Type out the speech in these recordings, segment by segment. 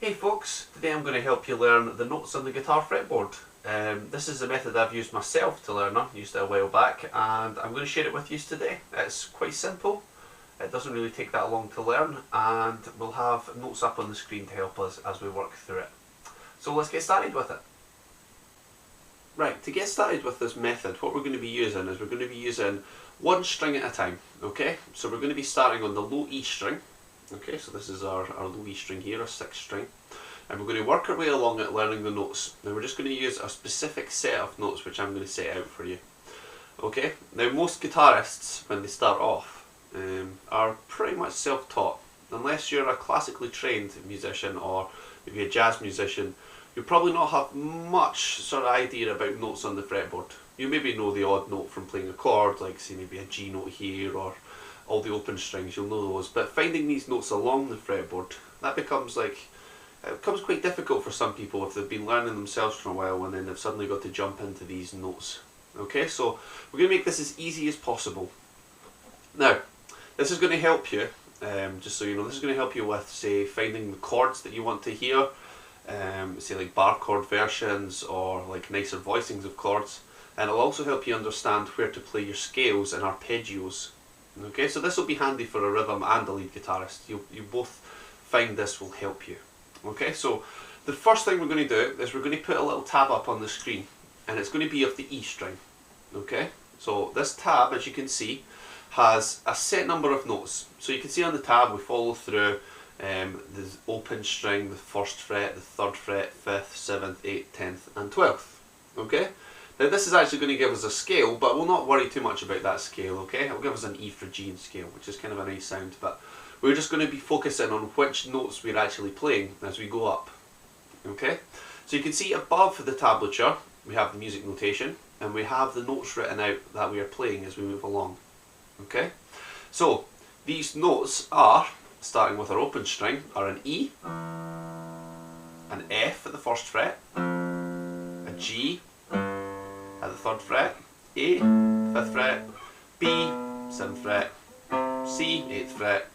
Hey folks, today I'm going to help you learn the notes on the guitar fretboard. This is a method I've used myself to learn. I used it a while back and I'm going to share it with you today. It's quite simple, it doesn't really take that long to learn, and we'll have notes up on the screen to help us as we work through it. So let's get started with it. Right, to get started with this method, what we're going to be using is we're going to be using one string at a time. Okay, so we're going to be starting on the low E string. Okay, so this is our low E string here, our 6th string. And we're going to work our way along it learning the notes. Now we're just going to use a specific set of notes which I'm going to set out for you. Okay, now most guitarists, when they start off, are pretty much self-taught. Unless you're a classically trained musician or maybe a jazz musician, you'll probably not have much sort of idea about notes on the fretboard. You maybe know the odd note from playing a chord, like say maybe a G note here, or all the open strings, you'll know those. But finding these notes along the fretboard, that becomes quite difficult for some people if they've been learning themselves for a while and then they've suddenly got to jump into these notes. Okay, so we're going to make this as easy as possible. Now, this is going to help you, just so you know, this is going to help you with, say, finding the chords that you want to hear, say like bar chord versions or like nicer voicings of chords, and it'll also help you understand where to play your scales and arpeggios. Okay, so this will be handy for a rhythm and a lead guitarist. You both find this will help you. Okay, so the first thing we're going to do is we're going to put a little tab up on the screen, and it's going to be of the E string. Okay, so this tab, as you can see, has a set number of notes. So you can see on the tab we follow through the open string, the 1st fret, the 3rd fret, 5th, 7th, 8th, 10th and 12th. Okay, now this is actually going to give us a scale, but we'll not worry too much about that scale. Okay, it'll give us an E for G in scale, which is kind of a nice sound, but we're just going to be focusing on which notes we're actually playing as we go up. Okay, so you can see above the tablature we have the music notation and we have the notes written out that we are playing as we move along. Okay, so these notes are, starting with our open string, are an E, an F at the 1st fret, a G at the 3rd fret, A, 5th fret, B, 7th fret, C, 8th fret,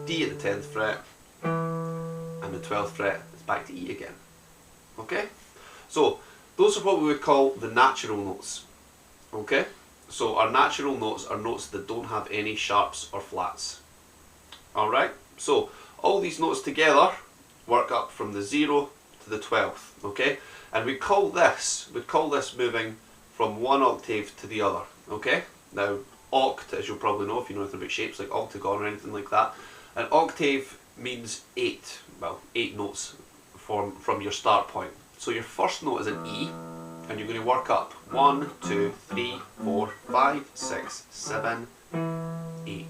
D at the 10th fret, and the 12th fret is back to E again. Okay, so those are what we would call the natural notes. Okay, so our natural notes are notes that don't have any sharps or flats. Alright, so all these notes together work up from the 0 to the 12th. Okay, and we'd call this moving from one octave to the other. Okay, now oct, as you'll probably know if you know anything about shapes like octagon or anything like that, an octave means 8 notes from your start point. So your first note is an E, and you're going to work up 1, 2, 3, 4, 5, 6, 7, 8.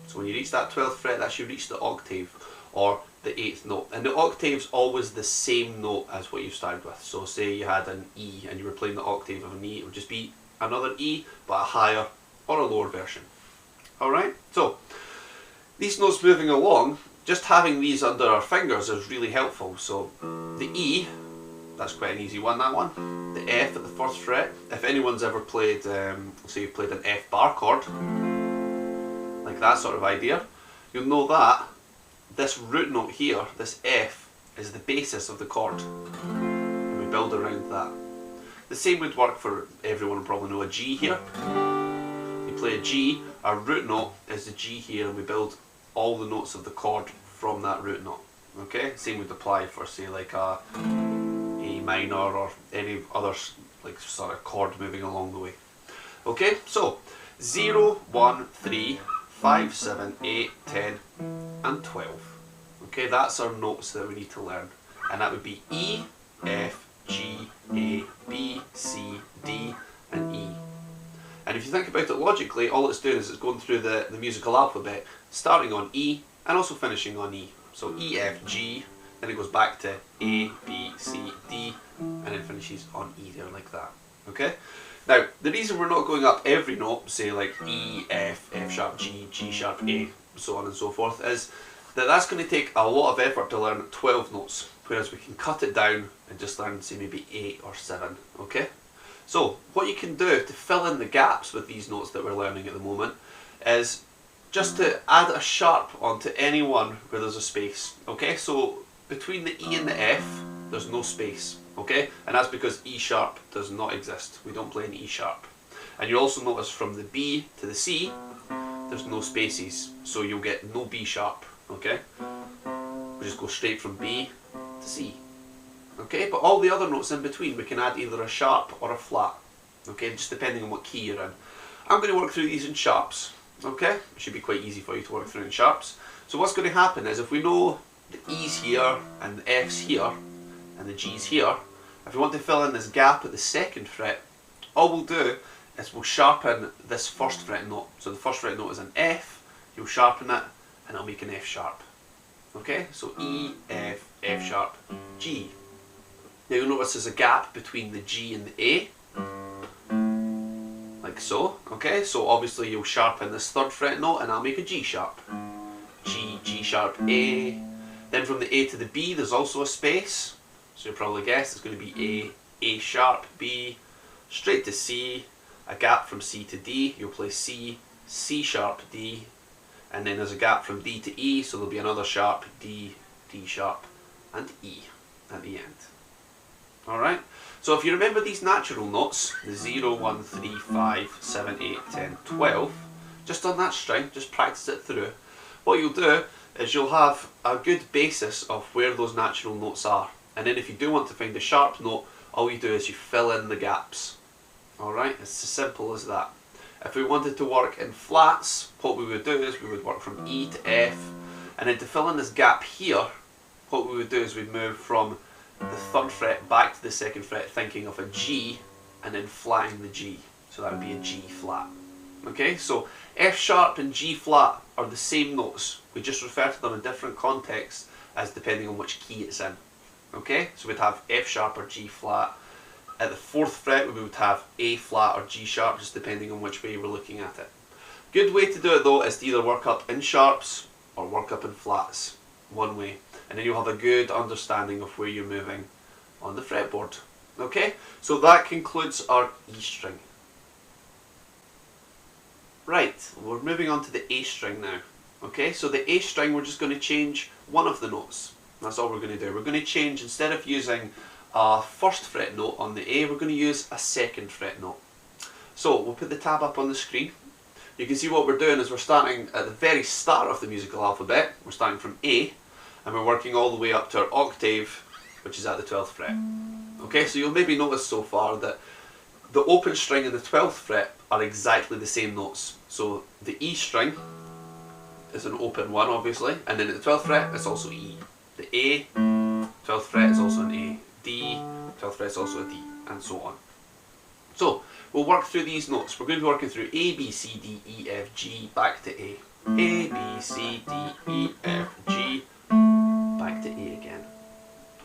So when you reach that 12th fret, that's you reach the octave or the 8th note. And the octave's always the same note as what you started with. So say you had an E and you were playing the octave of an E, it would just be another E but a higher or a lower version. Alright, so these notes moving along, just having these under our fingers is really helpful. So the E, that's quite an easy one, that one. The F at the 1st fret, if anyone's ever played, say you played an F bar chord, like that sort of idea, you'll know that this root note here, this F, is the basis of the chord, and we build around that. The same would work for everyone who probably know a G here. You play a G, our root note is the G here, and we build all the notes of the chord from that root note. Okay, same would apply for say like a minor or any other like sort of chord moving along the way. Okay, so 0, 1, 3, 5, 7, 8, 10 and 12. Okay, that's our notes that we need to learn, and that would be E, F, G, A, B, C, D and E. And if you think about it logically, all it's doing is it's going through the musical alphabet, starting on E and also finishing on E. So E, F, G, then it goes back to A, B, C, D, and then finishes on E there like that. Okay? Now, the reason we're not going up every note, say like E, F, F sharp, G, G sharp, A, so on and so forth, is that that's going to take a lot of effort to learn 12 notes, whereas we can cut it down and just learn, say, maybe 8 or 7, okay? So, what you can do to fill in the gaps with these notes that we're learning at the moment is just to add a sharp onto any one where there's a space. Okay, so between the E and the F, there's no space, okay? And that's because E sharp does not exist. We don't play an E sharp. And you'll also notice from the B to the C, there's no spaces, so you'll get no B sharp, okay? We just go straight from B to C, okay? But all the other notes in between, we can add either a sharp or a flat, okay? Just depending on what key you're in. I'm going to work through these in sharps, okay? It should be quite easy for you to work through in sharps. So what's going to happen is if we know the E's here and the F's here and the G's here, if we want to fill in this gap at the second fret, all we'll do is we'll sharpen this first fret note. So the first fret note is an F, you'll sharpen it and it'll make an F sharp. Okay, so E, F, F sharp, G. Now you'll notice there's a gap between the G and the A, like so. Okay, so obviously you'll sharpen this third fret note and I'll make a G sharp. G, G sharp, A. Then from the A to the B there's also a space, so you'll probably guess it's going to be A sharp, B, straight to C, a gap from C to D, you'll play C, C sharp, D, and then there's a gap from D to E, so there'll be another sharp, D, D sharp, and E at the end. Alright, so if you remember these natural notes, the 0, 1, 3, 5, 7, 8, 10, 12, just on that string, just practice it through. What you'll do is you'll have a good basis of where those natural notes are. And then if you do want to find a sharp note, all you do is you fill in the gaps. Alright, it's as simple as that. If we wanted to work in flats, what we would do is we would work from E to F, and then to fill in this gap here, what we would do is we'd move from the third fret back to the second fret, thinking of a G, and then flatting the G. So that would be a G flat. Okay, so F sharp and G flat are the same notes. We just refer to them in different contexts as depending on which key it's in. Okay, so we'd have F sharp or G flat. At the fourth fret we would have A flat or G sharp, just depending on which way we're looking at it. Good way to do it though is to either work up in sharps or work up in flats. One way. And then you'll have a good understanding of where you're moving on the fretboard. Okay, so that concludes our E string. Right, we're moving on to the A string now. Okay, so the A string, we're just going to change one of the notes. That's all we're going to do. We're going to change, instead of using a first fret note on the A, we're going to use a second fret note. So we'll put the tab up on the screen. You can see what we're doing is we're starting at the very start of the musical alphabet. We're starting from A, and we're working all the way up to our octave, which is at the 12th fret. Okay, so you'll maybe notice so far that the open string and the 12th fret are exactly the same notes. So the E string is an open one, obviously, and then at the 12th fret it's also E. The A, 12th fret is also an A. D, 12th fret is also a D, and so on. So we'll work through these notes. We're going to be working through A, B, C, D, E, F, G, back to A. A, B, C, D, E, F, G, back to A again.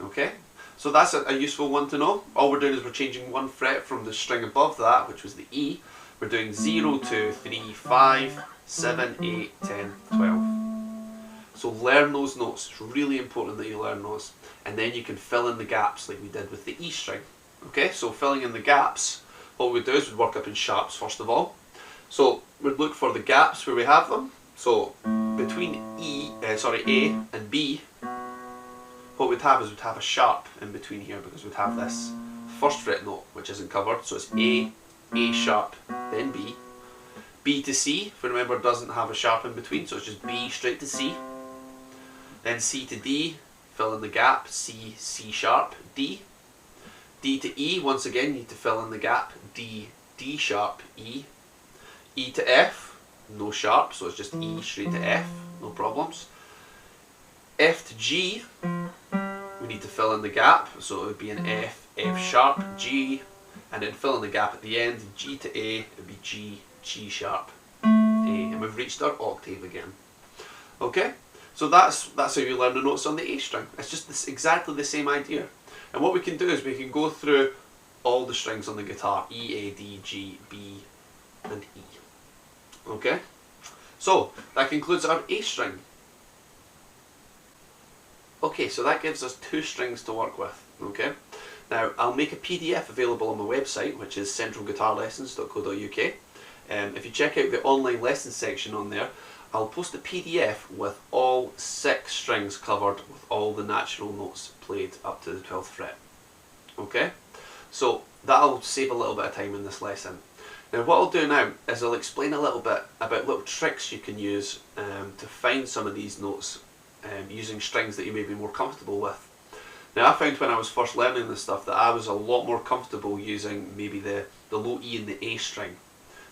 Okay? So that's a useful one to know. All we're doing is we're changing one fret from the string above that, which was the E. We're doing 0, 2, 3, 5, 7, 8, 10, 12. So learn those notes. It's really important that you learn those. And then you can fill in the gaps like we did with the E string. Okay, so filling in the gaps, what we'd do is we'd work up in sharps first of all. So we'd look for the gaps where we have them. So between A and B, what we'd have is we'd have a sharp in between here, because we'd have this first fret note which isn't covered. So it's A sharp, then B. B to C, if we remember, doesn't have a sharp in between, so it's just B straight to C. Then C to D, fill in the gap, C, C sharp, D. D to E, once again you need to fill in the gap, D, D sharp, E. E to F, no sharp, so it's just E straight to F, no problems. F to G, we need to fill in the gap, so it would be an F, F sharp, G, and then fill in the gap at the end, G to A, it would be G, G sharp, A, and we've reached our octave again. Okay, so that's how you learn the notes on the A string. It's just exactly the same idea. And what we can do is we can go through all the strings on the guitar, E, A, D, G, B, and E. Okay, so that concludes our A string. Okay, so that gives us 2 strings to work with. Okay, now I'll make a PDF available on my website, which is centralguitarlessons.co.uk. If you check out the online lesson section on there, I'll post a PDF with all 6 strings covered with all the natural notes played up to the 12th fret. Okay, so that'll save a little bit of time in this lesson. Now what I'll do now is I'll explain a little bit about little tricks you can use to find some of these notes using strings that you may be more comfortable with. Now I found when I was first learning this stuff that I was a lot more comfortable using maybe the low E and the A string,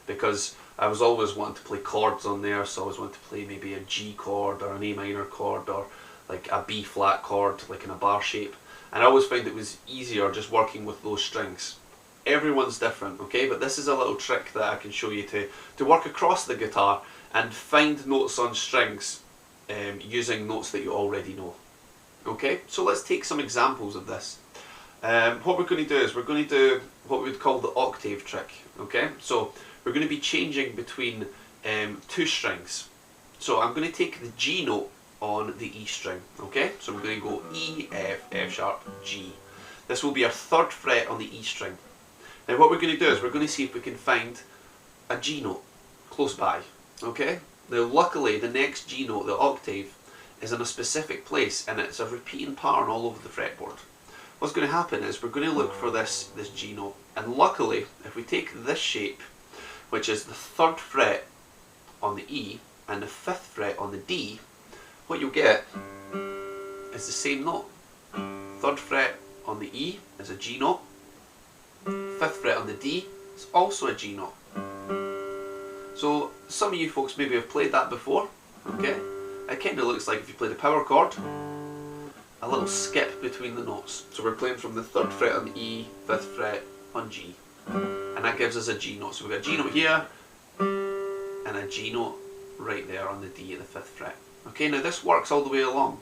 because I was always wanting to play chords on there, so I always wanted to play maybe a G chord or an A minor chord or like a B flat chord like in a bar shape, and I always found it was easier just working with those strings. Everyone's different, okay, but this is a little trick that I can show you to work across the guitar and find notes on strings using notes that you already know. Okay, so let's take some examples of this. What we're going to do is we're going to do what we would call the octave trick. Okay, so we're going to be changing between 2 strings. So I'm going to take the G note on the E string. Okay, so we're going to go E, F, F sharp, G. This will be our 3rd fret on the E string. Now what we're going to do is we're going to see if we can find a G note close by. Okay, now luckily the next G note, the octave, is in a specific place and it's a repeating pattern all over the fretboard. What's going to happen is we're going to look for this G note, and luckily if we take this shape, which is the 3rd fret on the E and the 5th fret on the D, what you'll get is the same note. 3rd fret on the E is a G note, 5th fret on the D is also a G note. So some of you folks maybe have played that before, okay? It kind of looks like if you played a power chord, a little skip between the notes. So we're playing from the 3rd fret on the E, 5th fret on G, and that gives us a G note. So we've got a G note here and a G note right there on the D and the 5th fret. Okay, now this works all the way along.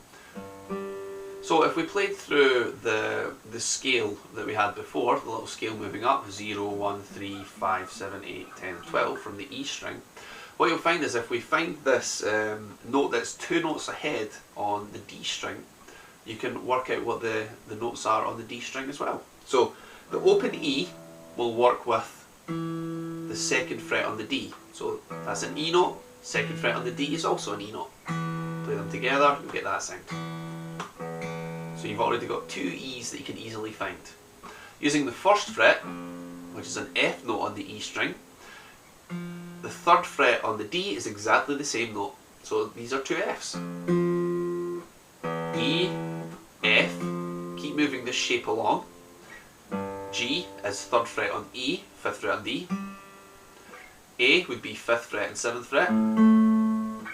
So if we played through the scale that we had before, the little scale moving up, 0, 1, 3, 5, 7, 8, 10, 12 from the E string, what you'll find is if we find this note that's 2 notes ahead on the D string, you can work out what the notes are on the D string as well. So the open E will work with the 2nd fret on the D. So that's an E note, 2nd fret on the D is also an E note. Play them together, you'll get that sound. So you've already got 2 E's that you can easily find. Using the 1st fret, which is an F note on the E string, the 3rd fret on the D is exactly the same note. So these are 2 Fs. E, F, keep moving this shape along. G is 3rd fret on E, 5th fret on D. A would be 5th fret and 7th fret.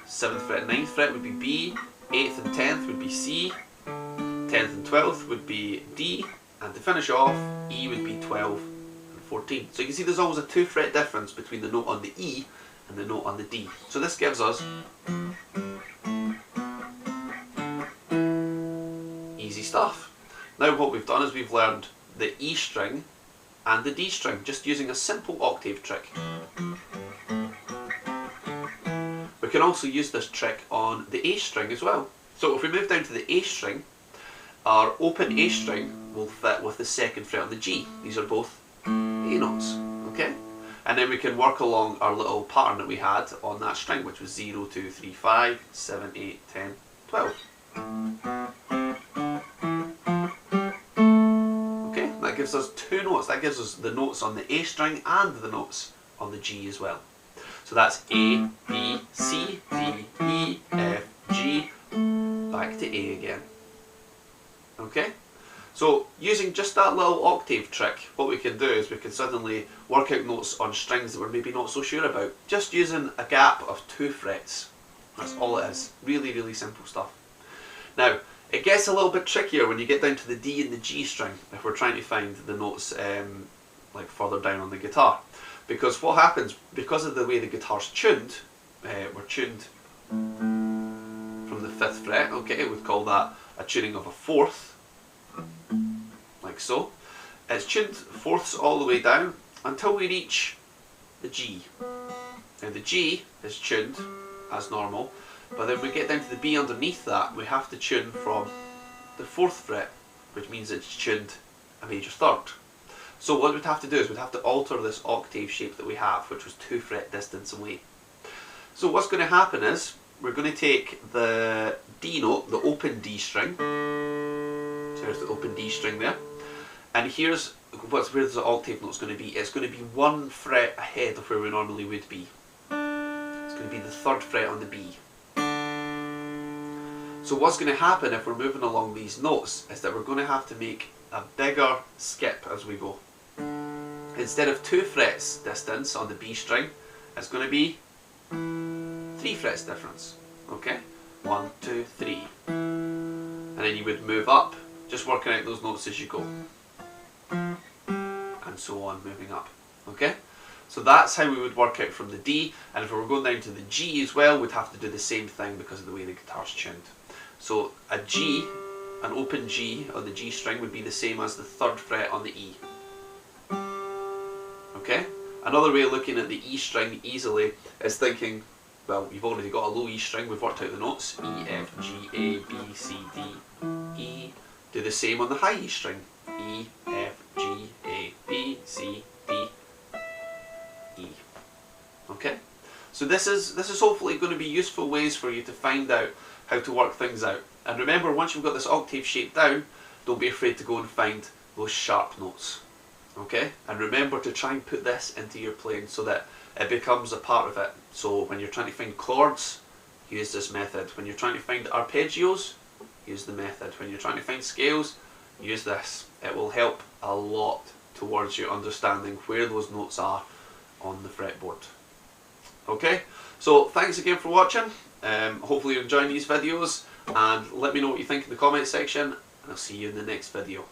7th fret and 9th fret would be B. 8th and 10th would be C. 10th and 12th would be D, and to finish off, E would be 12 and 14. So you can see there's always a 2 fret difference between the note on the E and the note on the D. So this gives us easy stuff. Now what we've done is we've learned the E string and the D string just using a simple octave trick. We can also use this trick on the A string as well. So if we move down to the A string, our open A string will fit with the 2nd fret on the G. These are both A notes, okay? And then we can work along our little pattern that we had on that string, which was 0, 2, 3, 5, 7, 8, 10, 12. Okay, that gives us 2 notes. That gives us the notes on the A string and the notes on the G as well. So that's A, B, C, D, E, F, G, back to A again. Okay, so using just that little octave trick, what we can do is we can suddenly work out notes on strings that we're maybe not so sure about, just using a gap of 2 frets. That's all it is. Really, really simple stuff. Now, it gets a little bit trickier when you get down to the D and the G string, if we're trying to find the notes like further down on the guitar. Because what happens, because of the way the guitar's tuned, we're tuned from the 5th fret, okay, we'd call that a tuning of a 4th, like so. It's tuned 4ths all the way down until we reach the G. Now the G is tuned as normal, but then we get down to the B underneath that, we have to tune from the 4th fret, which means it's tuned a major 3rd. So what we'd have to do is we'd have to alter this octave shape that we have, which was 2 fret distance away. So what's going to happen is we're going to take the D note, the open D string. So there's the open D string there. And here's where the octave note's going to be. It's going to be 1 fret ahead of where we normally would be. It's going to be the 3rd fret on the B. So what's going to happen if we're moving along these notes is that we're going to have to make a bigger skip as we go. Instead of 2 frets distance on the B string, it's going to be 3 frets difference. Okay? 1, 2, 3. And then you would move up, just working out those notes as you go. And so on, moving up. Okay? So that's how we would work out from the D, and if we were going down to the G as well, we'd have to do the same thing because of the way the guitar's tuned. So a G, an open G on the G string would be the same as the 3rd fret on the E. Okay? Another way of looking at the E string easily is thinking, well, you've already got a low E string, we've worked out the notes, E, F, G, A, B, C, D, E. Do the same on the high E string, E, F, G, A, B, C, D, E. Okay? So this is hopefully going to be useful ways for you to find out how to work things out. And remember, once you've got this octave shape down, don't be afraid to go and find those sharp notes. Okay? And remember to try and put this into your playing so that it becomes a part of it. So when you're trying to find chords, use this method. When you're trying to find arpeggios, use the method. When you're trying to find scales, use this. It will help a lot towards you understanding where those notes are on the fretboard. Okay? So thanks again for watching. Hopefully you're enjoying these videos, and let me know what you think in the comment section, and I'll see you in the next video.